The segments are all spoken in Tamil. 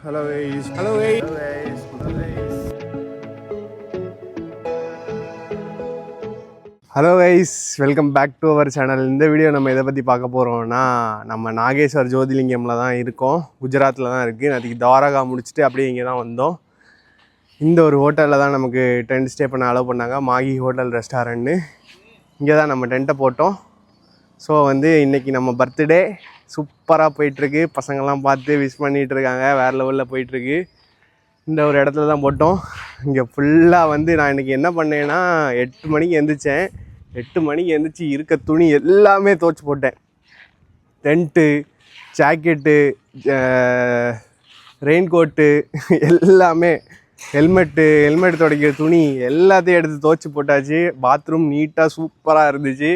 Hello guys. Hello guys. Hello guys. Hello guys. Hello guys, welcome back to our channel. இந்த வீடியோ நம்ம எதை பற்றி பார்க்க போகிறோம்னா, நம்ம நாகேஸ்வர் ஜோதிலிங்கமில் தான் இருக்கோம். குஜராத்தில் தான் இருக்குது. அதுக்கு துவாரகா முடிச்சுட்டு அப்படியே இங்கே தான் வந்தோம். இந்த ஒரு ஹோட்டலில் தான் நமக்கு டென்ட் ஸ்டே பண்ண அலோவ் பண்ணாங்க. மாகி ஹோட்டல் ரெஸ்டாரண்ட்டு. இங்கே தான் நம்ம டென்ட்டை போட்டோம். ஸோ இன்றைக்கி நம்ம பர்த்டே சூப்பராக போயிட்டுருக்கு. பசங்கள்லாம் பார்த்து விஷ் பண்ணிகிட்ருக்காங்க. வேறு லெவலில் போயிட்டுருக்கு. இந்த ஒரு இடத்துல தான் போட்டோம். இங்கே ஃபுல்லாக நான் இன்றைக்கி என்ன பண்ணேன்னா, 8 மணிக்கு எழுந்திரிச்சேன். 8 மணிக்கு எழுந்திரிச்சி இருக்க துணி எல்லாமே துவைச்சி போட்டேன். டென்ட்டு, ஜாக்கெட்டு, ரெயின் கோட்டு எல்லாமே, ஹெல்மெட் துடைக்கிற துணி எல்லாத்தையும் எடுத்து துவைச்சி போட்டாச்சு. பாத்ரூம் நீட்டாக சூப்பராக இருந்துச்சு.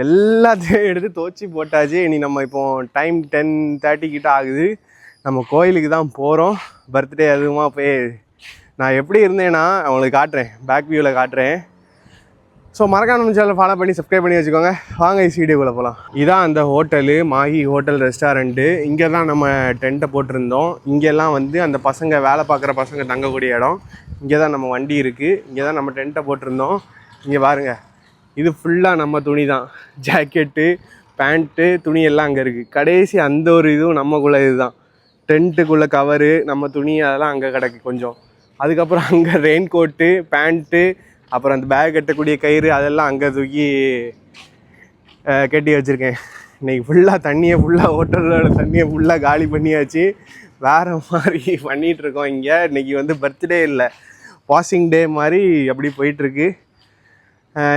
எல்லாத்தையும் எடுத்து துவைச்சி போட்டாச்சு. இனி நம்ம இப்போது டைம் 10:30 கிட்ட ஆகுது. நம்ம கோயிலுக்கு தான் போகிறோம். பர்த்டே அதுவுமா போய் நான் எப்படி இருந்தேன்னா அவங்களுக்கு காட்டுறேன், பேக் வியூவில் காட்டுறேன். ஸோ மறக்காம நம்ம சேனலை ஃபாலோ பண்ணி சப்ஸ்கிரைப் பண்ணி வச்சுக்கோங்க. வாங்க வீடியோக்குள்ளே போகலாம். இதான் அந்த ஹோட்டலு, மாகி ஹோட்டல் ரெஸ்டாரண்ட்டு. இங்கே தான் நம்ம டென்ட்டை போட்டிருந்தோம். இங்கெல்லாம் அந்த பசங்க வேலை பார்க்குற பசங்க தங்கக்கூடிய இடம். இங்கே தான் நம்ம வண்டி இருக்குது. இங்கே தான் நம்ம டென்ட்டை போட்டிருந்தோம். இங்கே பாருங்கள், இது ஃபுல்லாக நம்ம துணி தான். ஜாக்கெட்டு, பேண்ட்டு, துணி எல்லாம் அங்கே இருக்குது. கடைசி அந்த ஒரு இதுவும் நம்மக்குள்ளே இது தான். டென்ட்டுக்குள்ளே கவரு, நம்ம துணி அதெல்லாம் அங்கே கிடக்கு கொஞ்சம். அதுக்கப்புறம் அங்கே ரெயின் கோட்டு, பேண்ட்டு, அப்புறம் அந்த பேக் கட்டக்கூடிய கயிறு அதெல்லாம் அங்கே தூக்கி கட்டி வச்சுருக்கேன். இன்றைக்கி ஃபுல்லாக ஹோட்டலோட தண்ணியை ஃபுல்லாக காலி பண்ணியாச்சு. வேறு மாதிரி பண்ணிகிட்ருக்கோம். இன்றைக்கி பர்த்டே இல்லை, வாஷிங் டே மாதிரி அப்படி போயிட்டுருக்கு.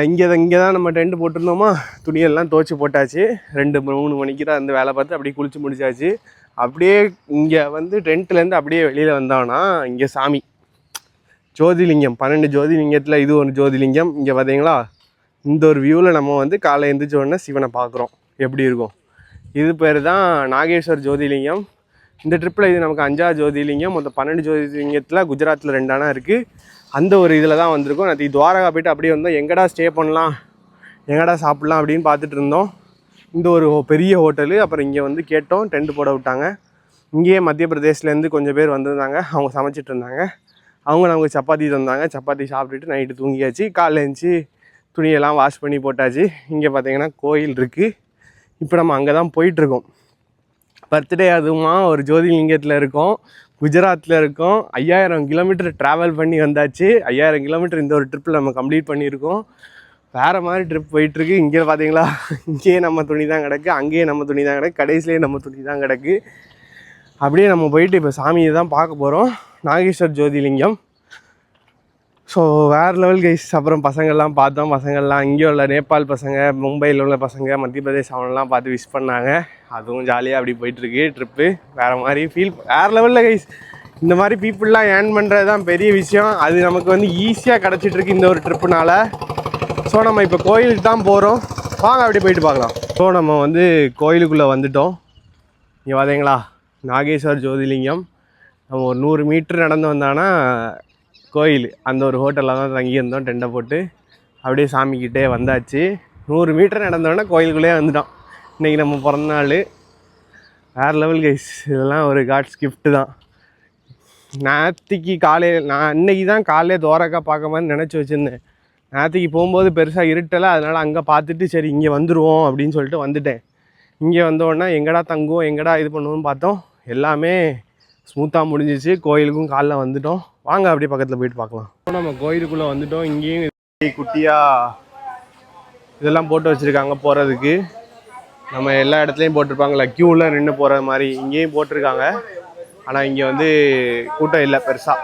இங்கே தான் நம்ம டென்ட் போட்டிருந்தோமா. துணியெல்லாம் துவைச்சி போட்டாச்சு. 2-3 மணிக்கு தான் வேலை பார்த்து அப்படியே குளித்து முடிச்சாச்சு. அப்படியே இங்கே டென்ட்லேருந்து அப்படியே வெளியில் வந்தோன்னா, இங்கே சாமி ஜோதிலிங்கம், 12 ஜோதிலிங்கத்தில் இது ஒரு ஜோதிலிங்கம். இங்கே பார்த்தீங்களா, இந்த ஒரு வியூவில் நம்ம காலை எழுந்திரிச்ச உடனே சிவனை பார்க்குறோம். எப்படி இருக்கும்? இது பேர் தான் நாகேஸ்வர் ஜோதிலிங்கம். இந்த ட்ரிப்பில் இது நமக்கு 5ஆவது ஜோதிலிங்கம். மொத்தம் 12 ஜோதிலிங்கத்தில் குஜராத்தில் 2 இருக்குது. அந்த ஒரு இதில் தான் வந்திருக்கோம். நேற்று துவாரகா போய்ட்டு அப்படியே எங்கடா ஸ்டே பண்ணலாம், எங்கடா சாப்பிட்லாம் அப்படின்னு பார்த்துட்டு இருந்தோம். இந்த ஒரு பெரிய ஹோட்டலு. அப்புறம் இங்கே கேட்டோம், டென்ட் போட விட்டாங்க. இங்கேயே மத்திய பிரதேஷ்லேருந்து கொஞ்சம் பேர் வந்திருந்தாங்க. அவங்க சமைச்சிட்டு இருந்தாங்க. அவங்க நமக்கு சப்பாத்தி தந்தாங்க. சப்பாத்தி சாப்பிட்டுட்டு நைட்டு தூங்கியாச்சு. காலைல எழுந்துச்சி துணியெல்லாம் வாஷ் பண்ணி போட்டாச்சு. இங்கே பார்த்தீங்கன்னா கோயில் இருக்குது. இப்போ நம்ம அங்கே தான் போயிட்டுருக்கோம். பர்த்டே அதுவுமா ஒரு ஜோதிலிங்கத்தில் இருக்கோம், குஜராத்தில் இருக்கோம். 5000 கிலோமீட்டர் ட்ராவல் பண்ணி வந்தாச்சு. 5000 கிலோமீட்டர் இந்த ஒரு ட்ரிப்பில் நம்ம கம்ப்ளீட் பண்ணியிருக்கோம். வேறு மாதிரி ட்ரிப் போயிட்டுருக்கு. இங்கே பார்த்தீங்களா, இங்கேயே நம்ம துணி தான் கிடக்கு, அங்கேயே நம்ம துணி தான் கிடக்கு, கடைசிலேயே நம்ம துணி தான் கிடக்கு. அப்படியே நம்ம போயிட்டு இப்போ சாமியை தான் பார்க்க போகிறோம். நாகேஸ்வர் ஜோதிலிங்கம். ஸோ வேறு லெவல் கைஸ். அப்புறம் பசங்கள்லாம் பார்த்தோம். பசங்கள்லாம் இங்கே உள்ள நேபாள் பசங்க, மும்பையில் உள்ள பசங்க, மத்திய பிரதேஷ் அவனெல்லாம் பார்த்து விஷ் பண்ணாங்க. அதுவும் ஜாலியாக அப்படி போயிட்டுருக்கு ட்ரிப்பு. வேறு மாதிரி ஃபீல், வேறு லெவலில் கைஸ். இந்த மாதிரி பீப்புளெலாம் ஏர்ன் பண்ணுறது தான் பெரிய விஷயம். அது நமக்கு ஈஸியாக கிடச்சிட்ருக்கு இந்த ஒரு ட்ரிப்புனால். ஸோ நம்ம இப்போ கோயிலுக்கு தான் போகிறோம். வாங்க அப்படி போயிட்டு பார்க்கலாம். ஸோ நம்ம கோயிலுக்குள்ளே வந்துட்டோம். இங்கே பார்த்தீங்களா, நாகேஸ்வர் ஜோதிலிங்கம். நம்ம ஒரு 100 மீட்டர் நடந்து வந்தானா கோயில். அந்த ஒரு ஹோட்டலில் தான் தங்கியிருந்தோம் டென்ட்டை போட்டு. அப்படியே சாமிக்கிட்டே வந்தாச்சு. 100 மீட்டர் நடந்தோடனே கோயிலுக்குள்ளே வந்துட்டோம். இன்றைக்கி நம்ம பிறந்த நாள். வேறு லெவல் கைஸ். இதெல்லாம் ஒரு காட்ஸ் கிஃப்ட்டு தான். நேற்றுக்கு காலையில் நான் இன்றைக்கி தான் காலையில் துவாரகா பார்க்க மாதிரி நினச்சி வச்சுருந்தேன். நேற்றுக்கு போகும்போது பெருசாக இருட்டலை. அதனால் அங்கே பார்த்துட்டு சரி இங்கே வந்துடுவோம் அப்படின்னு சொல்லிட்டு வந்துட்டேன். இங்கே வந்தோடனே எங்கடா தங்குவோம், எங்கடா இது பண்ணுவோம்னு பார்த்தோம். எல்லாமே ஸ்மூத்தாக முடிஞ்சிச்சு. கோயிலுக்கும் காலைல வந்துட்டோம். வாங்க அப்படியே பக்கத்தில் போயிட்டு பார்க்கலாம். நம்ம கோயிலுக்குள்ளே வந்துட்டோம். இங்கேயும் குட்டியாக இதெல்லாம் போட்டு வச்சுருக்காங்க போகிறதுக்கு. நம்ம எல்லா இடத்துலையும் போட்டிருப்பாங்களே, க்யூவில் நின்று போகிற மாதிரி இங்கேயும் போட்டிருக்காங்க. ஆனால் இங்கே கூட்டம் இல்லை பெருசாக.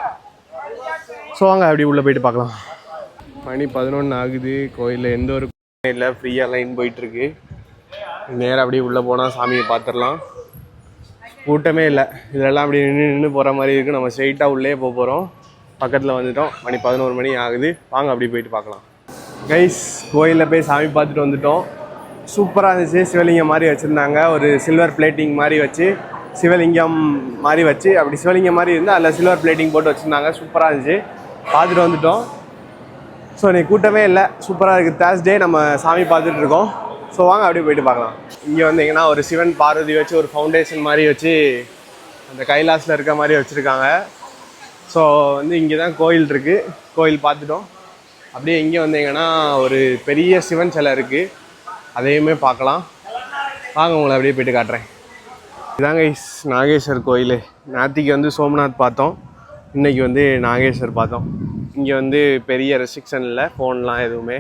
ஸோ வாங்க அப்படி உள்ளே போயிட்டு பார்க்கலாம். மணி 11 ஆகுது. கோயிலில் எந்த ஒரு கூட்டம் இல்லை, ஃப்ரீயாக லைன் போயிட்டுருக்கு. நேராக அப்படியே உள்ளே போனால் சாமியை பார்த்துடலாம். கூட்டமே இல்லை. இதெல்லாம் அப்படி நின்று போகிற மாதிரி இருக்குது. நம்ம ஸ்ட்ரெயிட்டாக உள்ளே போக போகிறோம். பக்கத்தில் வந்துட்டோம். மணி 11 மணி ஆகுது. வாங்க அப்படி போயிட்டு பார்க்கலாம். கைஸ், கோயிலில் போய் சாமி பார்த்துட்டு வந்துட்டோம். சூப்பராக இருந்துச்சு. சிவலிங்கம் மாதிரி வச்சுருந்தாங்க. ஒரு சில்வர் பிளேட்டிங் மாதிரி வச்சு, சிவலிங்கம் மாதிரி வச்சு, அப்படி சிவலிங்கம் மாதிரி இருந்தால் அதில் சில்வர் பிளேட்டிங் போட்டு வச்சுருந்தாங்க. சூப்பராக இருந்துச்சு. பார்த்துட்டு வந்துட்டோம். ஸோ இன்றைக்கி கூட்டமே இல்லை. சூப்பராக இருக்குது. தேர்ஸ்டே நம்ம சாமி பார்த்துட்ருக்கோம். ஸோ வாங்க அப்படியே போயிட்டு பார்க்கலாம். இங்கே வந்தீங்கன்னா ஒரு சிவன் பார்வதி வச்சு ஒரு ஃபவுண்டேஷன் மாதிரி வச்சு அந்த கைலாஸில் இருக்க மாதிரி வச்சுருக்காங்க. ஸோ வந்து இங்கே தான் கோயில் இருக்குது. கோயில் பார்த்துட்டோம். அப்படியே இங்கே வந்தீங்கன்னா ஒரு பெரிய சிவன் சிலை இருக்குது, அதையுமே பார்க்கலாம். வாங்க உங்களை அப்படியே போய்ட்டு காட்டுறேன். இதாங்க நாகேஸ்வர் கோயில். நேற்றுக்கு வந்து சோம்நாத் பார்த்தோம், இன்றைக்கி வந்து நாகேஸ்வர் பார்த்தோம். இங்கே வந்து பெரிய ரெஸ்ட்ரிக்ஷன் இல்லை, ஃபோன்லாம் எதுவுமே.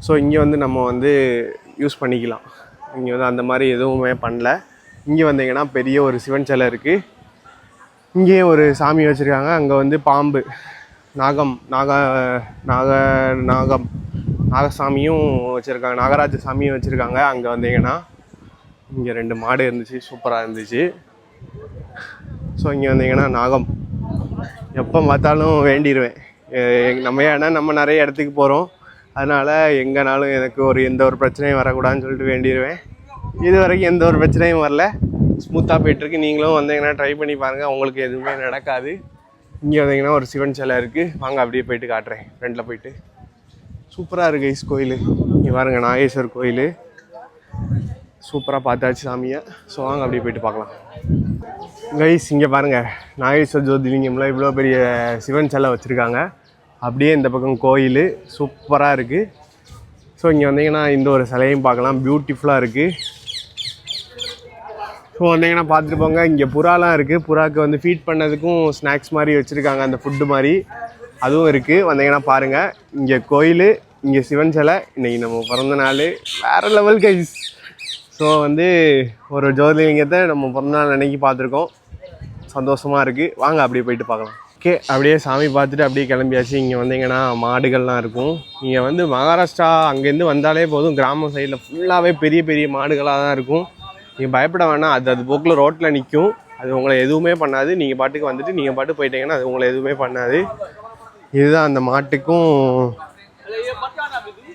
ஸோ இங்கே வந்து நம்ம வந்து யூஸ் பண்ணிக்கலாம். இங்கே வந்து அந்த மாதிரி எதுவுமே பண்ணல. இங்கே வந்தீங்கன்னா பெரிய ஒரு சிவன் சிலை இருக்குது. இங்கேயே ஒரு சாமி வச்சுருக்காங்க. அங்கே வந்து பாம்பு நாகசாமியும் வச்சுருக்காங்க, நாகராஜ சாமியும் வச்சுருக்காங்க. அங்கே வந்தீங்கன்னா இங்கே 2 மாடு இருந்துச்சு, சூப்பராக இருந்துச்சு. ஸோ இங்கே வந்தீங்கன்னா நாகம் எப்போ பார்த்தாலும் வேண்டிடுவேன். நம்ம நிறைய இடத்துக்கு போகிறோம், அதனால் எங்கேனாலும் எனக்கு எந்த ஒரு பிரச்சனையும் வரக்கூடாதுன்னு சொல்லிட்டு வேண்டிடுவேன். இது வரைக்கும் எந்த ஒரு பிரச்சனையும் வரல, ஸ்மூத்தாக போய்ட்டுருக்கு. நீங்களும் வந்தீங்கன்னா ட்ரை பண்ணி பாருங்கள், உங்களுக்கு எதுவுமே நடக்காது. இங்கே வந்தீங்கன்னா ஒரு சிவன் சிலை இருக்குது. வாங்க அப்படியே போய்ட்டு காட்டுறேன். ஃப்ரெண்டில் போய்ட்டு சூப்பராக இருக்குது கோயில். இங்கே பாருங்கள், நாகேஸ்வர் கோயில் சூப்பராக பார்த்தாச்சு சாமியை. ஸோ வாங்க அப்படியே போய்ட்டு பார்க்கலாம். கைஸ் இங்கே பாருங்கள், நாகேஸ்வர் ஜோதிலிங்கம்லாம் இவ்வளோ பெரிய சிவன் சிலை வச்சுருக்காங்க. அப்படியே இந்த பக்கம் கோயில் சூப்பராக இருக்குது. ஸோ இங்கே வந்தீங்கன்னா இந்த ஒரு சிலையும் பார்க்கலாம், பியூட்டிஃபுல்லாக இருக்குது. ஸோ வந்தீங்கன்னா பார்த்துட்டு போங்க. இங்கே புறாலாம் இருக்குது, புறாவுக்கு வந்து ஃபீட் பண்ணதுக்கும் ஸ்நாக்ஸ் மாதிரி வச்சுருக்காங்க, அந்த ஃபுட்டு மாதிரி அதுவும் இருக்குது. வந்தீங்கன்னா பாருங்கள். இங்கே கோயில், இங்கே சிவன் சிலை. இன்றைக்கி நம்ம பிறந்த நாள், வேறு லெவல் கைஸ். ஸோ வந்து ஒரு ஜோதிலிங்கத்தை நம்ம பிறந்தநாள் அன்னைக்கு பார்த்துருக்கோம், சந்தோஷமாக இருக்குது. வாங்க அப்படியே போயிட்டு பார்க்கலாம். ஓகே, அப்படியே சாமி பார்த்துட்டு அப்படியே கிளம்பியாச்சு. இங்கே வந்தீங்கன்னா மாடுகள்லாம் இருக்கும். இங்கே வந்து மகாராஷ்டிரா அங்கேருந்து வந்தாலே போதும், கிராம சைடில் ஃபுல்லாகவே பெரிய பெரிய மாடுகளாக தான் இருக்கும். நீங்கள் பயப்பட வேணாம், அது போக்கில் ரோட்டில் நிற்கும், அது உங்களை எதுவுமே பண்ணாது. நீங்கள் பாட்டுக்கு வந்துட்டு நீங்கள் பாட்டு போயிட்டீங்கன்னா அது உங்களை எதுவுமே பண்ணாது. இதுதான் அந்த மாட்டுக்கும்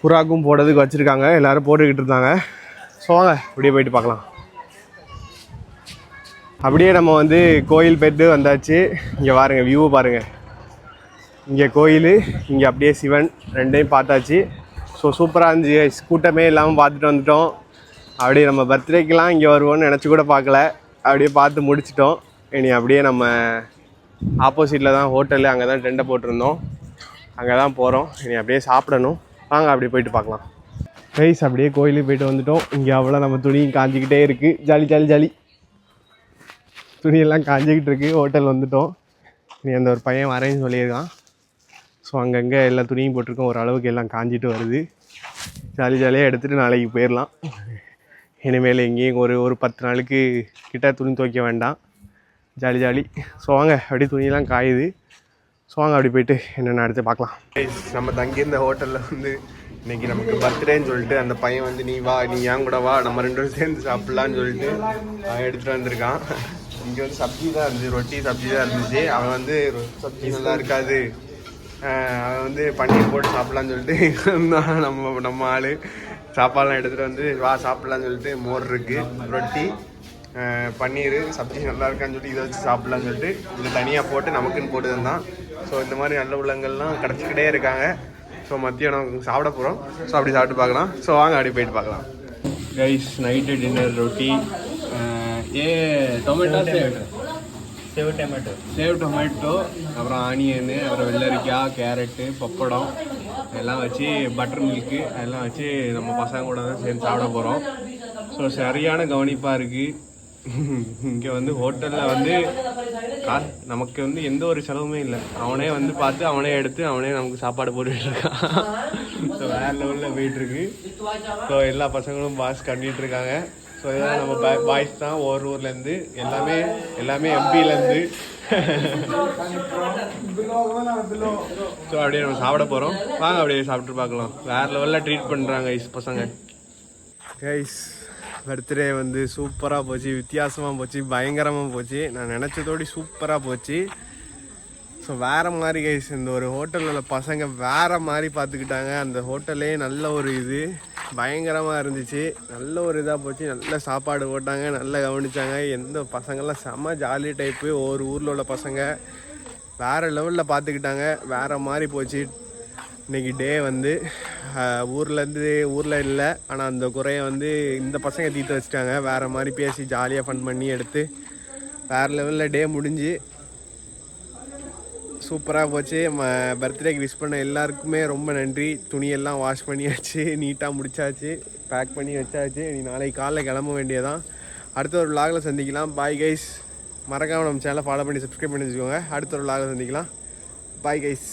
புறாக்கும் போடுறதுக்கு வச்சுருக்காங்க, எல்லோரும் போட்டுக்கிட்டு இருந்தாங்க. ஸோ வாங்க அப்படியே போயிட்டு பார்க்கலாம். அப்படியே நம்ம வந்து கோயில் போய்ட்டு வந்தாச்சு. இங்கே பாருங்கள், வியூவை பாருங்கள். இங்கே கோயில், இங்கே அப்படியே சிவன், ரெண்டையும் பார்த்தாச்சு. ஸோ சூப்பராக இருந்துச்சு. கூட்டமே இல்லாமல் பார்த்துட்டு வந்துட்டோம். அப்படியே நம்ம பர்த்டேக்கெலாம் இங்கே வருவோம்னு நினச்சி கூட பார்க்கல, அப்படியே பார்த்து முடிச்சிட்டோம். இனி அப்படியே நம்ம ஆப்போசிட்டில் தான் ஹோட்டலு, அங்கே தான் டெண்டை போட்டிருந்தோம், அங்கே தான் போகிறோம். இனி அப்படியே சாப்பிடணும். வாங்க அப்படியே போயிட்டு பார்க்கலாம். கைஸ் அப்படியே கோயிலுக்கு போய்ட்டு வந்துட்டோம். இங்கே அவ்வளோ நம்ம துணியும் காஞ்சிக்கிட்டே இருக்குது. ஜாலி ஜாலி ஜாலி, துணியெல்லாம் காஞ்சிக்கிட்டு இருக்குது. ஹோட்டல் வந்துட்டோம். நீ அந்த ஒரு பையன் வரேன்னு சொல்லியிருக்கான். ஸோ அங்கங்கே எல்லா துணியும் போட்டிருக்கோம், ஓரளவுக்கு எல்லாம் காஞ்சிட்டு வருது. ஜாலி ஜாலியாக எடுத்துகிட்டு நாளைக்கு போயிடலாம். இனிமேல் எங்கேயும் ஒரு 10 நாளுக்கு கிட்ட துணி துவைக்க வேண்டாம். Jolly jolly. ஸோ வாங்க அப்படியே துணியெல்லாம் காயுது. ஸோ வாங்க அப்படி போய்ட்டு என்னென்ன அடுத்து பார்க்கலாம். நம்ம தங்கியிருந்த ஹோட்டலில் வந்து இன்றைக்கி நமக்கு பர்த்டேன்னு சொல்லிட்டு அந்த பையன் வந்து நீ வா, நீ ஏன் கூட வா, நம்ம 2 பேரும் சேர்ந்து சாப்பிட்லான்னு சொல்லிட்டு அவன் எடுத்துகிட்டு வந்திருக்கான். இங்கே வந்து சப்ஜி தான் இருந்துச்சு, ரொட்டி சப்ஜி தான் இருந்துச்சு. அவன் வந்து சப்ஜி நல்லா இருக்காது, அவன் வந்து பன்னீர் போட்டு சாப்பிட்லான்னு சொல்லிட்டு நம்ம ஆள் சாப்பாடெலாம் எடுத்துகிட்டு வந்து வா சாப்பிட்லான்னு சொல்லிட்டு, மோர் இருக்குது, ரொட்டி, பன்னீர், சப்ஜி நல்லா இருக்கான்னு சொல்லிட்டு இதை வச்சு சாப்பிட்லான்னு சொல்லிட்டு இதை தனியாக போட்டு நமக்குன்னு போட்டு தந்தான். ஸோ இந்த மாதிரி நல்ல உள்ளங்கள்லாம் கிடச்சிக்கிட்டே இருக்காங்க. ஸோ மத்தியானம் சாப்பிட போகிறோம். ஸோ அப்படி சாப்பிட்டு பார்க்கலாம். ஸோ வாங்க அப்படி போயிட்டு பார்க்கலாம். கைஸ் நைட்டு டின்னர் ரொட்டி, டொமேட்டோ சேவ் டொமேட்டோ, அப்புறம் ஆனியனு, அப்புறம் வெள்ளரிக்காய், கேரட்டு, பப்படம் எல்லாம் வச்சு, பட்டர் மில்க்கு அதெல்லாம் வச்சு நம்ம பசங்க கூட தான் சேர்ந்து சாப்பிட போகிறோம். ஸோ சரியான கவனிப்பாக இருக்குது. இங்கே வந்து ஹோட்டலில் வந்து நமக்கு வந்து எந்த ஒரு செலவுமே இல்லை. அவனே வந்து பார்த்து அவனே எடுத்து அவனே நமக்கு சாப்பாடு போட்டுட்ருக்கான். ஸோ வேறு லெவலில் போயிட்டுருக்கு. ஸோ எல்லா பசங்களும் பாஸ் கட்டிகிட்ருக்காங்க. ஸோ இதெல்லாம் நம்ம பாய்ஸ் தான், ஒரு ஊர்லேருந்து எல்லாமே எம்பியிலேருந்து. ஸோ அப்படியே நம்ம சாப்பிட போகிறோம். வாங்க அப்படியே சாப்பிட்டு பார்க்கலாம். வேறு லெவலில் ட்ரீட் பண்ணுறாங்க பசங்க. கைஸ் பர்த்டே வந்து சூப்பராக போச்சு, வித்தியாசமாக போச்சு, பயங்கரமாக போச்சு. நான் நினச்சதோடு சூப்பராக போச்சு. ஸோ வேறு மாதிரி கைஸ், இந்த ஒரு ஹோட்டலில் பசங்க வேறு மாதிரி பார்த்துக்கிட்டாங்க. அந்த ஹோட்டலே நல்ல ஒரு பயங்கரமாக இருந்துச்சு, நல்ல ஒரு இதாக போச்சு. நல்ல சாப்பாடு போட்டாங்க, நல்லா கவனித்தாங்க. எந்த பசங்கள்லாம் செம்ம ஜாலி டைப்பு. ஒரு ஊரில் உள்ள பசங்க வேறு லெவலில் பார்த்துக்கிட்டாங்க, வேறு மாதிரி போச்சு. இன்றைக்கி டே வந்து ஊரில் இல்லை, ஆனால் அந்த குறையை வந்து இந்த பசங்க தீர்த்து வச்சுட்டாங்க. வேறு மாதிரி பேசி ஜாலியாக ஃபன் பண்ணி எடுத்து வேறு லெவலில் டே முடிஞ்சு சூப்பராக போச்சு. பர்த்டேக்கு விஷ் பண்ண எல்லாருக்குமே ரொம்ப நன்றி. துணியெல்லாம் வாஷ் பண்ணியாச்சு, நீட்டாக முடிச்சாச்சு, பேக் பண்ணி வச்சாச்சு. நீ நாளைக்கு காலைல கிளம்ப வேண்டியதான். அடுத்த ஒரு vlogல சந்திக்கலாம். Bye guys. மறக்காமல் நம்ம சேனலை ஃபாலோ பண்ணி சப்ஸ்கிரைப் பண்ணி வச்சுக்கோங்க. அடுத்த ஒரு vlogல சந்திக்கலாம். Bye guys.